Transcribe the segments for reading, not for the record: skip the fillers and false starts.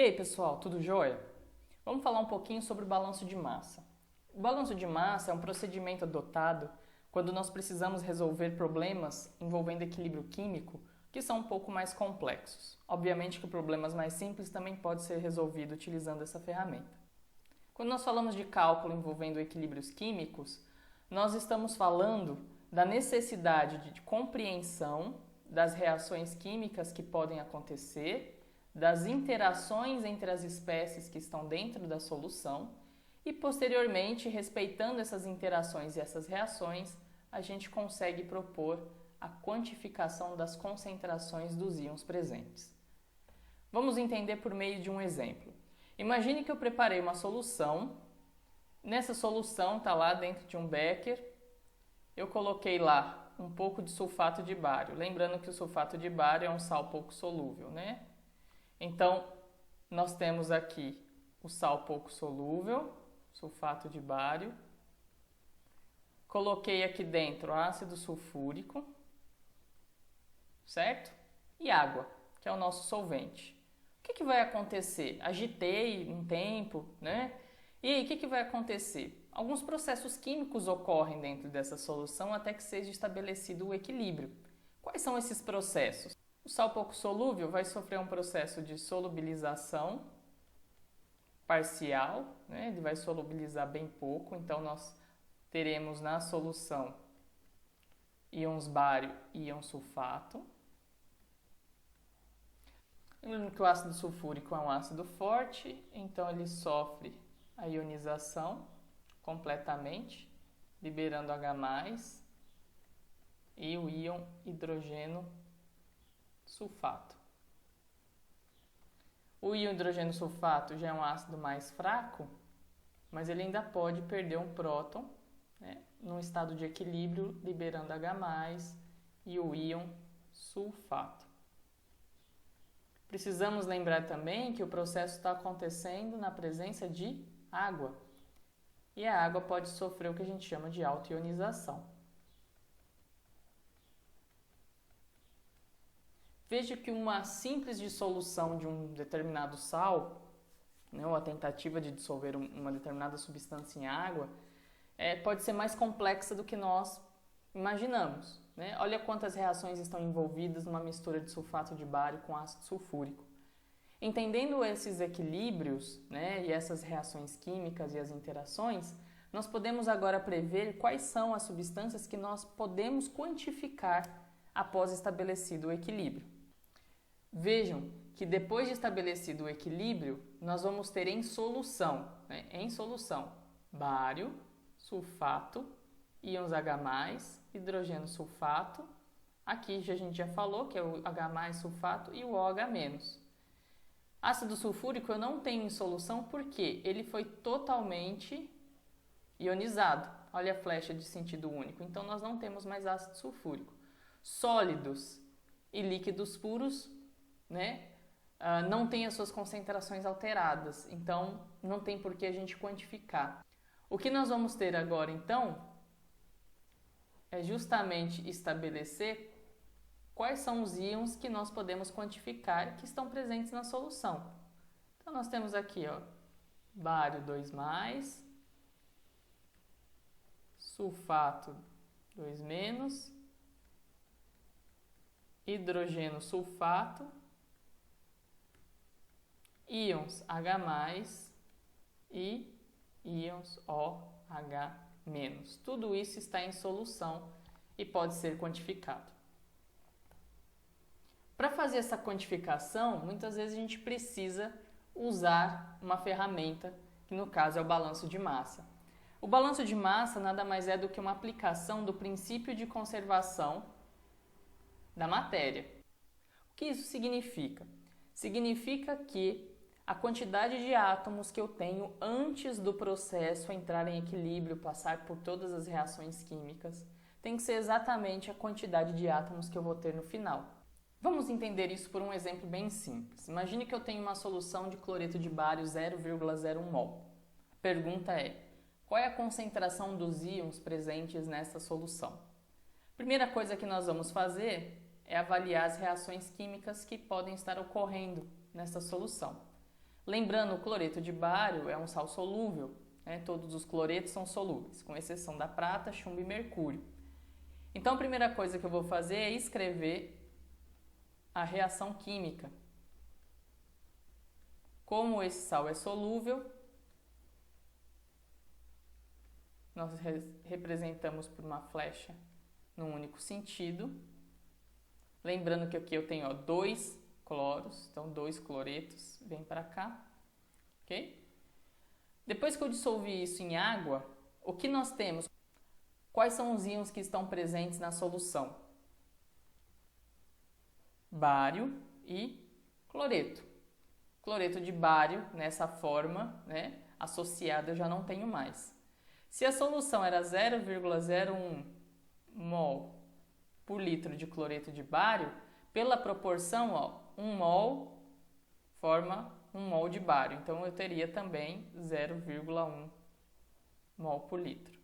aí, pessoal, tudo jóia? Vamos falar um pouquinho sobre o balanço de massa. O balanço de massa é um procedimento adotado quando nós precisamos resolver problemas envolvendo equilíbrio químico que são um pouco mais complexos. Obviamente que problemas mais simples também podem ser resolvidos utilizando essa ferramenta. Quando nós falamos de cálculo envolvendo equilíbrios químicos, nós estamos falando da necessidade de compreensão das reações químicas que podem acontecer, das interações entre as espécies que estão dentro da solução e, posteriormente, respeitando essas interações e essas reações, a gente consegue propor a quantificação das concentrações dos íons presentes. Vamos entender por meio de um exemplo. Imagine que eu preparei uma solução. Nessa solução está lá dentro de um becker, eu coloquei lá um pouco de sulfato de bário. Lembrando que o sulfato de bário é um sal pouco solúvel, né? Então, nós temos aqui o sal pouco solúvel, sulfato de bário. Coloquei aqui dentro ácido sulfúrico, certo? E água, que é o nosso solvente. O que vai acontecer? Agitei um tempo, né? E aí, o que vai acontecer? Alguns processos químicos ocorrem dentro dessa solução até que seja estabelecido o equilíbrio. Quais são esses processos? O sal pouco solúvel vai sofrer um processo de solubilização parcial, né? Ele vai solubilizar bem pouco, então nós teremos na solução íons bário e íon sulfato. Lembrando que o ácido sulfúrico é um ácido forte, então ele sofre a ionização completamente, liberando H+, e o íon hidrogênio sulfato. O íon hidrogênio sulfato já é um ácido mais fraco, mas ele ainda pode perder um próton, né, num estado de equilíbrio, liberando H+, e o íon sulfato. Precisamos lembrar também que o processo está acontecendo na presença de água. E a água pode sofrer o que a gente chama de autoionização. Veja que uma simples dissolução de um determinado sal, né, ou a tentativa de dissolver uma determinada substância em água, pode ser mais complexa do que nós imaginamos. Né? Olha quantas reações estão envolvidas numa mistura de sulfato de bário com ácido sulfúrico. Entendendo esses equilíbrios, né, e essas reações químicas e as interações, nós podemos agora prever quais são as substâncias que nós podemos quantificar após estabelecido o equilíbrio. Vejam que depois de estabelecido o equilíbrio, nós vamos ter em solução, bário, sulfato, íons H+, hidrogênio sulfato. Aqui a gente já falou que é o H+, sulfato e o OH-. Ácido sulfúrico eu não tenho em solução porque ele foi totalmente ionizado. Olha a flecha de sentido único. Então, nós não temos mais ácido sulfúrico. Sólidos e líquidos puros, né, não têm as suas concentrações alteradas. Então, não tem por que a gente quantificar. O que nós vamos ter agora, então, é justamente estabelecer quais são os íons que nós podemos quantificar que estão presentes na solução. Então, nós temos aqui, bário 2+, sulfato 2-, hidrogênio sulfato, íons H+, e íons OH-. Tudo isso está em solução e pode ser quantificado. Para fazer essa quantificação, muitas vezes a gente precisa usar uma ferramenta, que no caso é o balanço de massa. O balanço de massa nada mais é do que uma aplicação do princípio de conservação da matéria. O que isso significa? Significa que a quantidade de átomos que eu tenho antes do processo entrar em equilíbrio, passar por todas as reações químicas, tem que ser exatamente a quantidade de átomos que eu vou ter no final. Vamos entender isso por um exemplo bem simples. Imagine que eu tenho uma solução de cloreto de bário 0,01 mol. A pergunta é: qual é a concentração dos íons presentes nessa solução? Primeira coisa que nós vamos fazer é avaliar as reações químicas que podem estar ocorrendo nessa solução. Lembrando, o cloreto de bário é um sal solúvel, né? Todos os cloretos são solúveis, com exceção da prata, chumbo e mercúrio. Então, a primeira coisa que eu vou fazer é escrever a reação química. Como esse sal é solúvel, nós representamos por uma flecha num único sentido. Lembrando que aqui eu tenho 2 cloros, então 2 cloretos, vem para cá, ok? Depois que eu dissolvi isso em água, o que nós temos? Quais são os íons que estão presentes na solução? Bário e cloreto. Cloreto de bário, nessa forma, né, associada, eu já não tenho mais. Se a solução era 0,01 mol por litro de cloreto de bário, pela proporção, 1 mol forma 1 mol de bário. Então, eu teria também 0,1 mol por litro.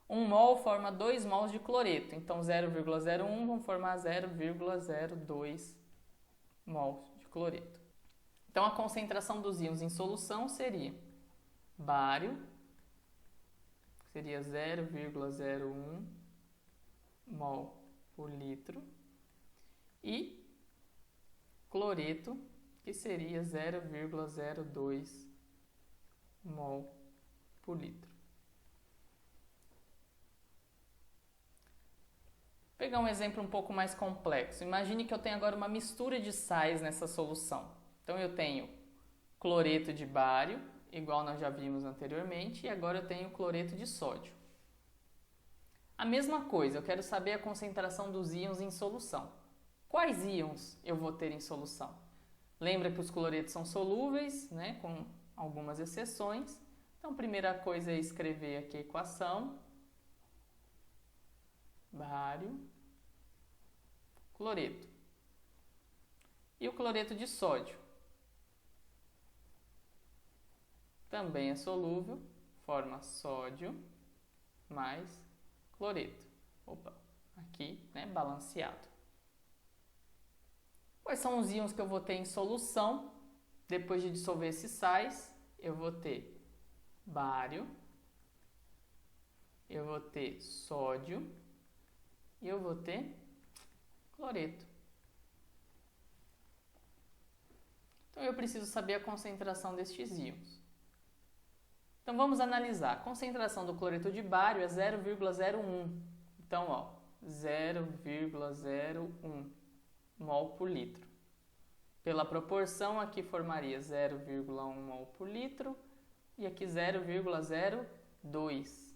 1 mol forma 2 mols de cloreto. Então, 0,01 vão formar 0,02 mols de cloreto. Então, a concentração dos íons em solução seria bário, seria 0,01 mol por litro, e cloreto, que seria 0,02 mol por litro. Vou pegar um exemplo um pouco mais complexo. Imagine que eu tenho agora uma mistura de sais nessa solução. Então, eu tenho cloreto de bário, igual nós já vimos anteriormente, e agora eu tenho cloreto de sódio. A mesma coisa, eu quero saber a concentração dos íons em solução. Quais íons eu vou ter em solução? Lembra que os cloretos são solúveis, né, com algumas exceções. Então, a primeira coisa é escrever aqui a equação. Bário, cloreto. E o cloreto de sódio? Também é solúvel, forma sódio mais cloreto. Opa, aqui, né, balanceado. Quais são os íons que eu vou ter em solução? Depois de dissolver esses sais, eu vou ter bário, eu vou ter sódio e eu vou ter cloreto. Então, eu preciso saber a concentração destes íons. Então, vamos analisar. A concentração do cloreto de bário é 0,01. Então, 0,01 mol por litro. Pela proporção, aqui formaria 0,1 mol por litro e aqui 0,02.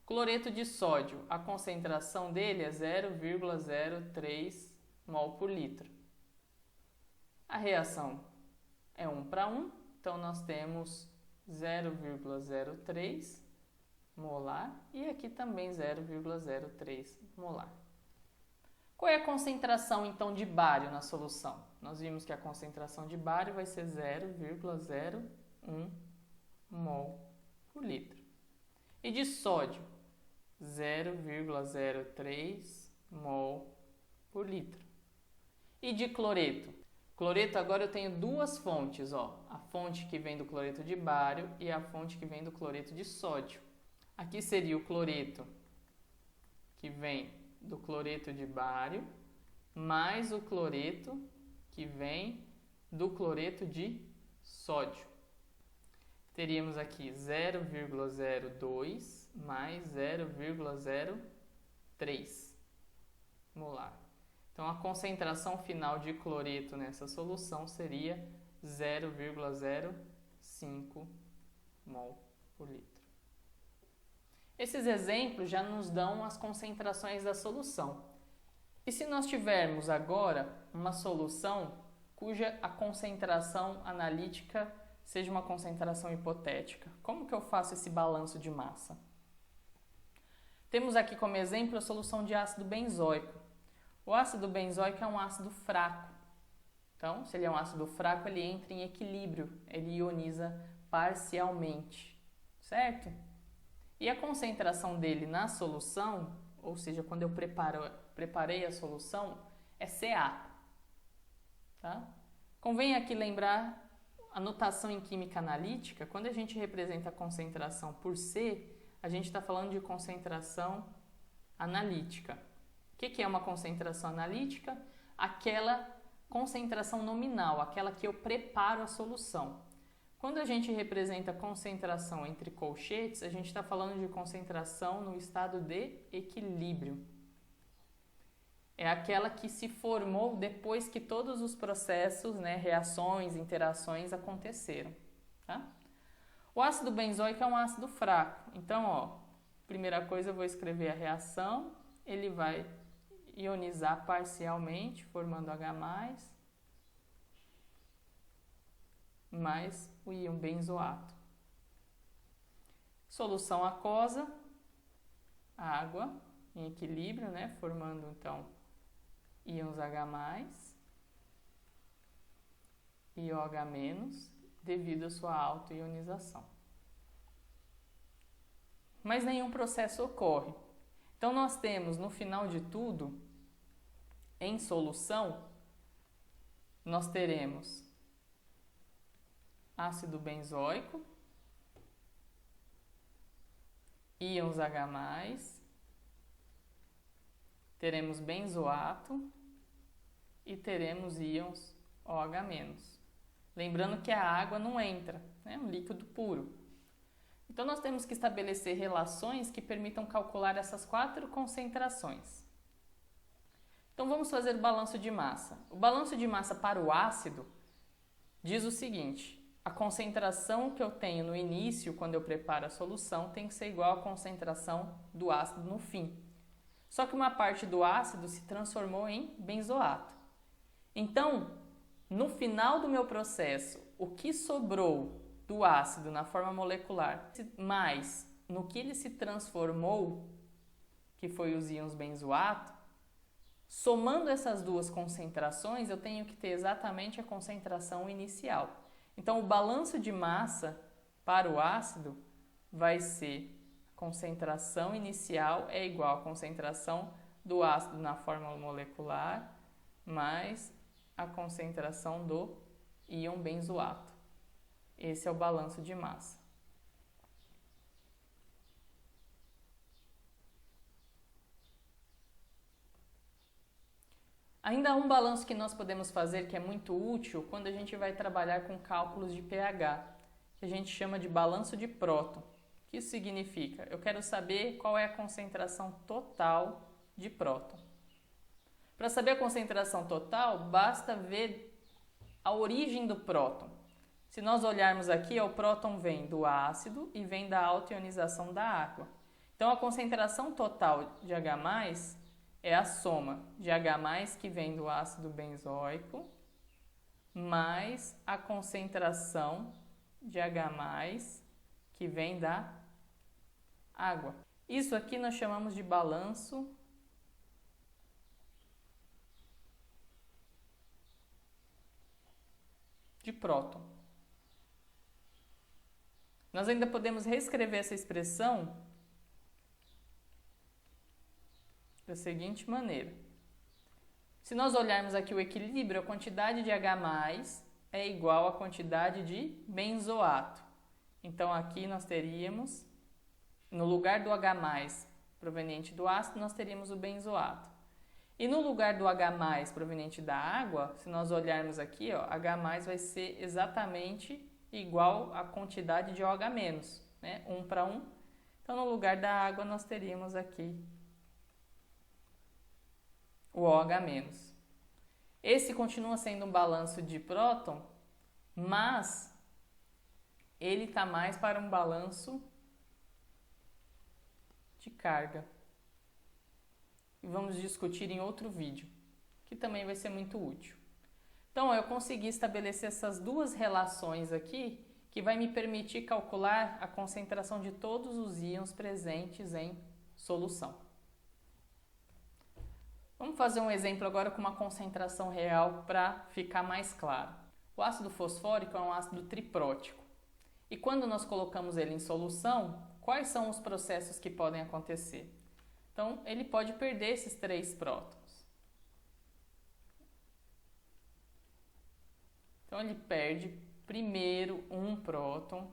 Cloreto de sódio, a concentração dele é 0,03 mol por litro. A reação é 1 para 1, então nós temos 0,03 molar e aqui também 0,03 molar. Qual é a concentração, então, de bário na solução? Nós vimos que a concentração de bário vai ser 0,01 mol por litro. E de sódio, 0,03 mol por litro. E de cloreto? Cloreto, agora eu tenho duas fontes, a fonte que vem do cloreto de bário e a fonte que vem do cloreto de sódio. Aqui seria o cloreto que vem do cloreto de bário, mais o cloreto que vem do cloreto de sódio. Teríamos aqui 0,02 mais 0,03 molar. Então, a concentração final de cloreto nessa solução seria 0,05 mol por litro. Esses exemplos já nos dão as concentrações da solução. E se nós tivermos agora uma solução cuja a concentração analítica seja uma concentração hipotética, como que eu faço esse balanço de massa? Temos aqui como exemplo a solução de ácido benzoico. O ácido benzoico é um ácido fraco. Então, se ele é um ácido fraco, ele entra em equilíbrio, ele ioniza parcialmente, certo? E a concentração dele na solução, ou seja, quando eu preparei a solução, é Ca. Tá? Convém aqui lembrar a notação em química analítica, quando a gente representa a concentração por C, a gente está falando de concentração analítica. O que é uma concentração analítica? Aquela concentração nominal, aquela que eu preparo a solução. Quando a gente representa concentração entre colchetes, a gente está falando de concentração no estado de equilíbrio. É aquela que se formou depois que todos os processos, reações, interações aconteceram. Tá? O ácido benzoico é um ácido fraco. Então, primeira coisa eu vou escrever a reação. Ele vai ionizar parcialmente, formando H+, mais o íon benzoato. Solução aquosa, água em equilíbrio, formando então íons H+, e OH-, devido à sua autoionização. Mas nenhum processo ocorre. Então nós temos, no final de tudo, em solução, nós teremos ácido benzoico, íons H+, teremos benzoato e teremos íons OH-. Lembrando que a água não entra, é um líquido puro. Então nós temos que estabelecer relações que permitam calcular essas 4 concentrações. Então vamos fazer o balanço de massa. O balanço de massa para o ácido diz o seguinte: a concentração que eu tenho no início, quando eu preparo a solução, tem que ser igual à concentração do ácido no fim. Só que uma parte do ácido se transformou em benzoato. Então, no final do meu processo, o que sobrou do ácido na forma molecular, mais no que ele se transformou, que foi os íons benzoato, somando essas duas concentrações, eu tenho que ter exatamente a concentração inicial. Então, o balanço de massa para o ácido vai ser a concentração inicial é igual à concentração do ácido na fórmula molecular mais a concentração do íon benzoato. Esse é o balanço de massa. Ainda há um balanço que nós podemos fazer que é muito útil quando a gente vai trabalhar com cálculos de pH, que a gente chama de balanço de próton. O que isso significa? Eu quero saber qual é a concentração total de próton. Para saber a concentração total, basta ver a origem do próton. Se nós olharmos aqui, o próton vem do ácido e vem da autoionização da água. Então, a concentração total de H+, é a soma de H+, que vem do ácido benzoico, mais a concentração de H+, que vem da água. Isso aqui nós chamamos de balanço de próton. Nós ainda podemos reescrever essa expressão da seguinte maneira. Se nós olharmos aqui o equilíbrio, a quantidade de H+ é igual à quantidade de benzoato. Então, aqui nós teríamos, no lugar do H+ proveniente do ácido, nós teríamos o benzoato. E no lugar do H+ proveniente da água, se nós olharmos aqui, H+ vai ser exatamente igual à quantidade de OH-, 1 para 1. Então, no lugar da água, nós teríamos aqui o OH-. Esse continua sendo um balanço de próton, mas ele está mais para um balanço de carga. E vamos discutir em outro vídeo, que também vai ser muito útil. Então, eu consegui estabelecer essas duas relações aqui, que vai me permitir calcular a concentração de todos os íons presentes em solução. Vamos fazer um exemplo agora com uma concentração real para ficar mais claro. O ácido fosfórico é um ácido triprótico. E quando nós colocamos ele em solução, quais são os processos que podem acontecer? Então, ele pode perder esses 3 prótons. Então, ele perde primeiro um próton,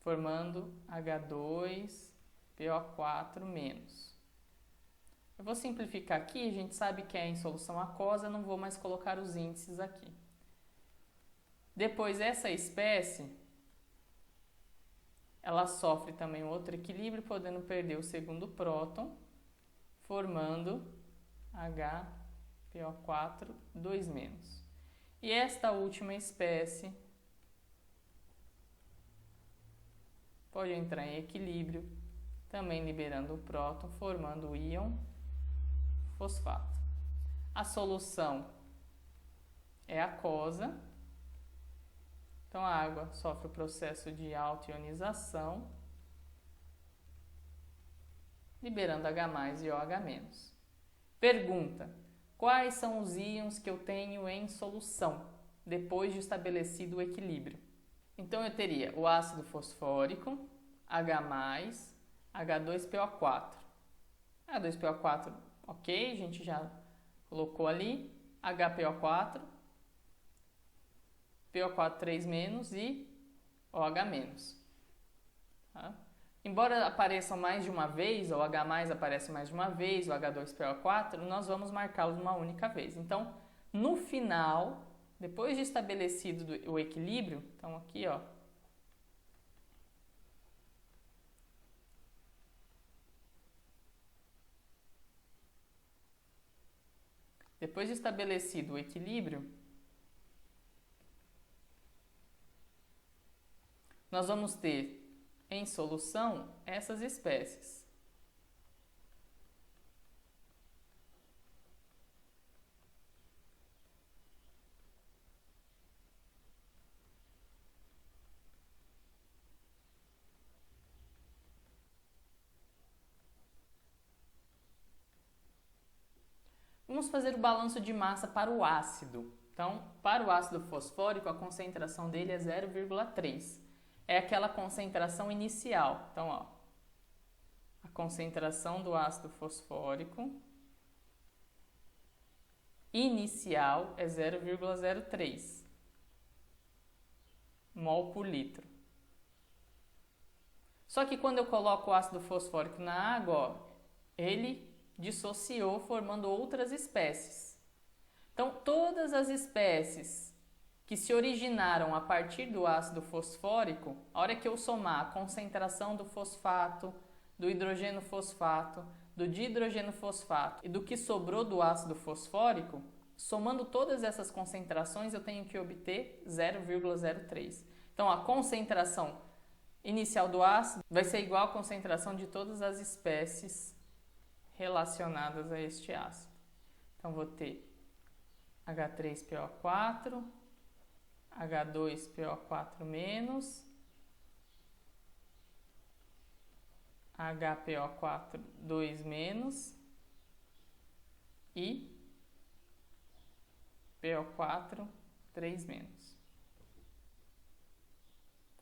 formando H2PO4-. Eu vou simplificar aqui, a gente sabe que é em solução aquosa, não vou mais colocar os índices aqui. Depois, essa espécie, ela sofre também outro equilíbrio, podendo perder o segundo próton, formando HPO4-2-. E esta última espécie pode entrar em equilíbrio, também liberando o próton, formando o íon fosfato. A solução é aquosa, então a água sofre o processo de autoionização, liberando H+ e OH-. Pergunta: quais são os íons que eu tenho em solução, depois de estabelecido o equilíbrio? Então eu teria o ácido fosfórico, H+, H2PO4. H2PO4, ok, a gente já colocou ali, HPO4, PO4 3- e OH-. Tá? Embora apareçam mais de uma vez, o H+ aparece mais de uma vez, o H2PO4, nós vamos marcá-los uma única vez. Então, no final, depois de estabelecido o equilíbrio, então aqui, ó, depois de estabelecido o equilíbrio, nós vamos ter em solução essas espécies. Vamos fazer o balanço de massa para o ácido. Então, para o ácido fosfórico, a concentração dele é 0,3. É aquela concentração inicial. Então, ó, a concentração do ácido fosfórico inicial é 0,03 mol por litro. Só que quando eu coloco o ácido fosfórico na água, ó, ele dissociou formando outras espécies. Então, todas as espécies que se originaram a partir do ácido fosfórico, a hora que eu somar a concentração do fosfato, do hidrogênio fosfato, do dihidrogênio fosfato e do que sobrou do ácido fosfórico, somando todas essas concentrações, eu tenho que obter 0,03. Então, a concentração inicial do ácido vai ser igual à concentração de todas as espécies relacionadas a este ácido. Então, vou ter H3PO4, H2PO4-, HPO4-2- e PO4-3-.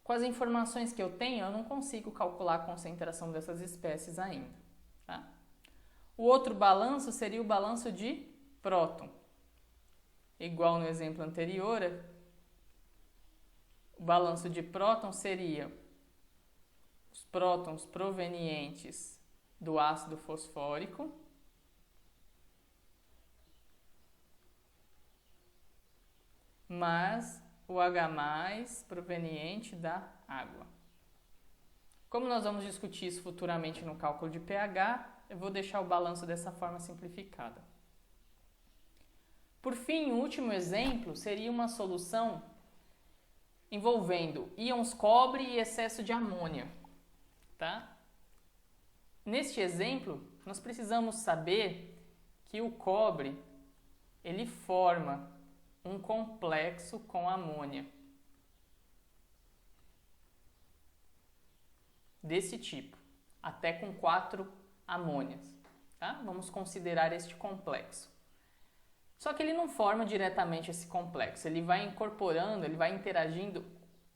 Com as informações que eu tenho, eu não consigo calcular a concentração dessas espécies ainda. Tá? O outro balanço seria o balanço de próton. Igual no exemplo anterior, o balanço de próton seria os prótons provenientes do ácido fosfórico mais o H+ proveniente da água. Como nós vamos discutir isso futuramente no cálculo de pH, eu vou deixar o balanço dessa forma simplificada. Por fim, o último exemplo seria uma solução envolvendo íons cobre e excesso de amônia. Tá? Neste exemplo, nós precisamos saber que o cobre ele forma um complexo com amônia. Desse tipo, até com 4 amônias. Tá? Vamos considerar este complexo. Só que ele não forma diretamente esse complexo, ele vai incorporando, ele vai interagindo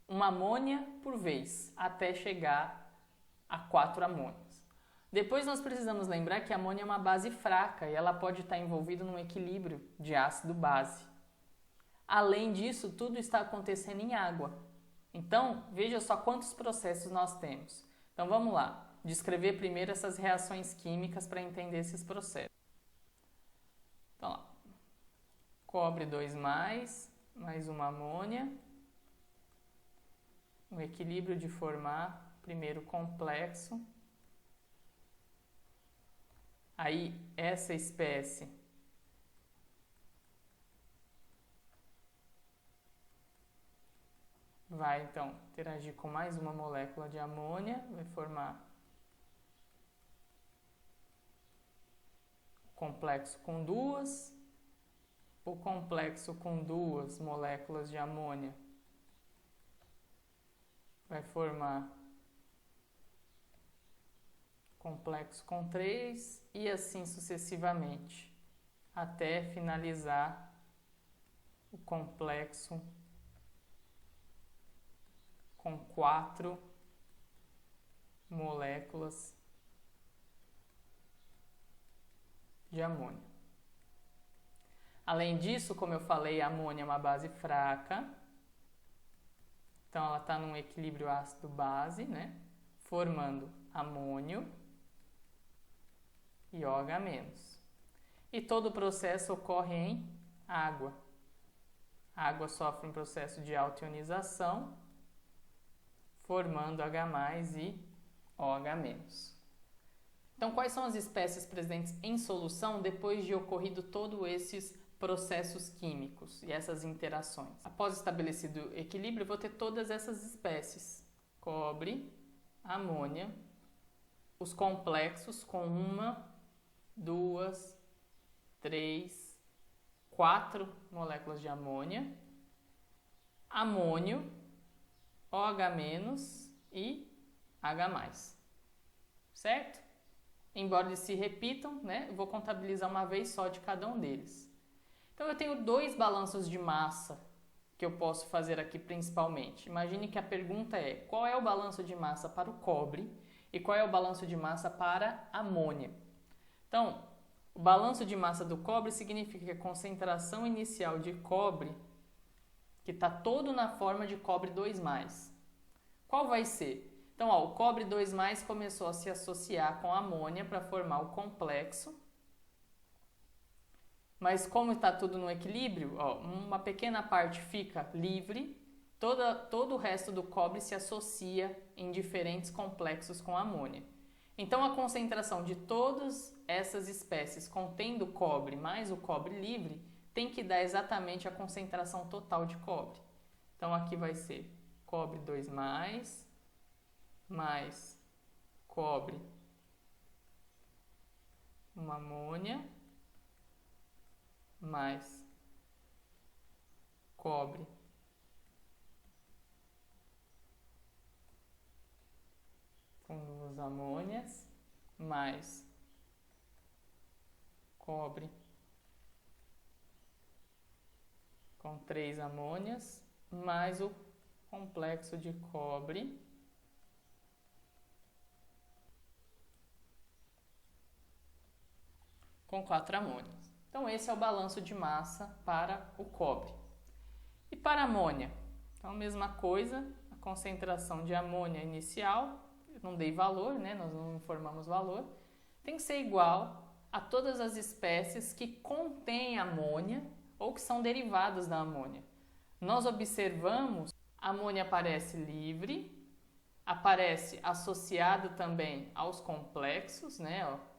uma amônia por vez, até chegar a 4 amônias. Depois nós precisamos lembrar que a amônia é uma base fraca e ela pode estar envolvida num equilíbrio de ácido-base. Além disso, tudo está acontecendo em água. Então, veja só quantos processos nós temos. Então, vamos lá. Descrever primeiro essas reações químicas para entender esses processos. Então, lá. Cobre 2+, mais uma amônia. O equilíbrio de formar primeiro complexo. Aí, essa espécie vai, então, interagir com mais uma molécula de amônia, vai formar o complexo com duas. O complexo com duas moléculas de amônia vai formar complexo com 3 e assim sucessivamente, até finalizar o complexo com 4 moléculas de amônia. Além disso, como eu falei, a amônia é uma base fraca, então ela está num equilíbrio ácido-base, né? Formando amônio e OH-. E todo o processo ocorre em água. A água sofre um processo de autoionização, formando H+ e OH-. Então, quais são as espécies presentes em solução depois de ocorrido todos esses processos químicos e essas interações? Após estabelecido o equilíbrio, eu vou ter todas essas espécies: cobre, amônia, os complexos com 1, 2, 3, 4 moléculas de amônia, amônio, OH- e H+, certo? Embora eles se repitam, né, eu vou contabilizar uma vez só de cada um deles. Então, eu tenho 2 balanços de massa que eu posso fazer aqui principalmente. Imagine que a pergunta é: qual é o balanço de massa para o cobre e qual é o balanço de massa para a amônia? Então, o balanço de massa do cobre significa que a concentração inicial de cobre, que está todo na forma de cobre 2+. Qual vai ser? Então, ó, o cobre 2+ começou a se associar com a amônia para formar o complexo. Mas como está tudo no equilíbrio, ó, uma pequena parte fica livre, todo o resto do cobre se associa em diferentes complexos com a amônia. Então, a concentração de todas essas espécies contendo cobre mais o cobre livre tem que dar exatamente a concentração total de cobre. Então, aqui vai ser cobre 2+, mais cobre, uma amônia, mais cobre, com 2 amônias, mais cobre com 3 amônias, mais o complexo de cobre com 4 amônias. Então, esse é o balanço de massa para o cobre. E para a amônia? Então, a mesma coisa, a concentração de amônia inicial, eu não dei valor, né? Nós não informamos valor, tem que ser igual a todas as espécies que contêm amônia ou que são derivadas da amônia. Nós observamos, a amônia aparece livre, aparece associada também aos complexos, né? Ó.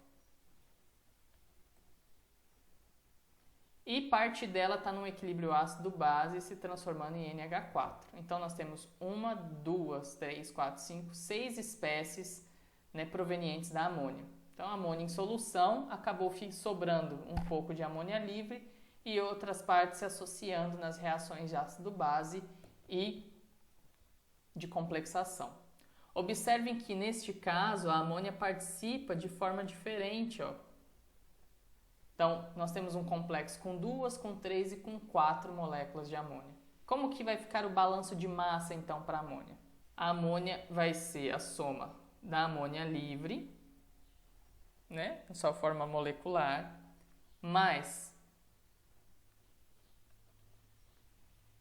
E parte dela está num equilíbrio ácido-base se transformando em NH4. Então, nós temos 1, 2, 3, 4, 5, 6 espécies, né, provenientes da amônia. Então, a amônia em solução acabou sobrando um pouco de amônia livre e outras partes se associando nas reações de ácido-base e de complexação. Observem que, neste caso, a amônia participa de forma diferente, ó. Então, nós temos um complexo com 2, com 3 e com 4 moléculas de amônia. Como que vai ficar o balanço de massa, então, para a amônia? A amônia vai ser a soma da amônia livre, né, em sua forma molecular, mais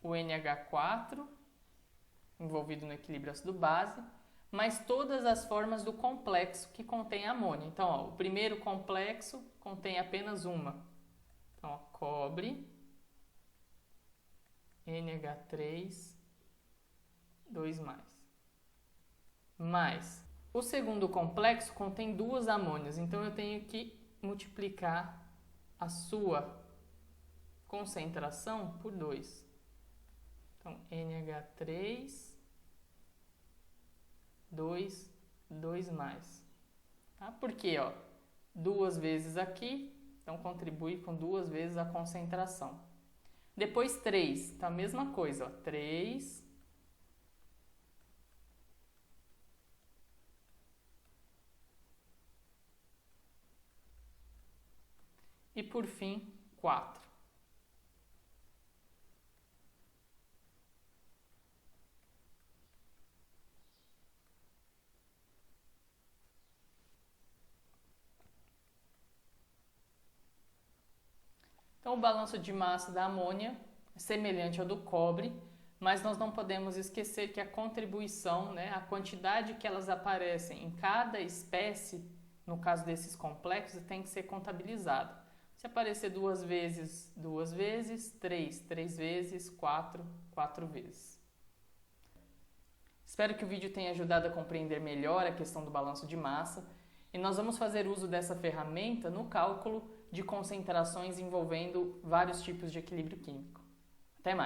o NH4, envolvido no equilíbrio ácido-base, mas todas as formas do complexo que contém amônia. Então, ó, o primeiro complexo contém apenas uma. Então, ó, cobre, NH3, 2+. Mais. O segundo complexo contém duas amônias, então eu tenho que multiplicar a sua concentração por 2. Então, NH3, 2+. Tá? Por quê? Ó, duas vezes aqui, então contribui com duas vezes a concentração. Depois 3, então a mesma coisa, ó, 3. E por fim, 4. Então, o balanço de massa da amônia é semelhante ao do cobre, mas nós não podemos esquecer que a contribuição, né, a quantidade que elas aparecem em cada espécie, no caso desses complexos, tem que ser contabilizada. Se aparecer 2 vezes, 2 vezes, 3 vezes, 4 vezes. Espero que o vídeo tenha ajudado a compreender melhor a questão do balanço de massa e nós vamos fazer uso dessa ferramenta no cálculo de concentrações envolvendo vários tipos de equilíbrio químico. Até mais!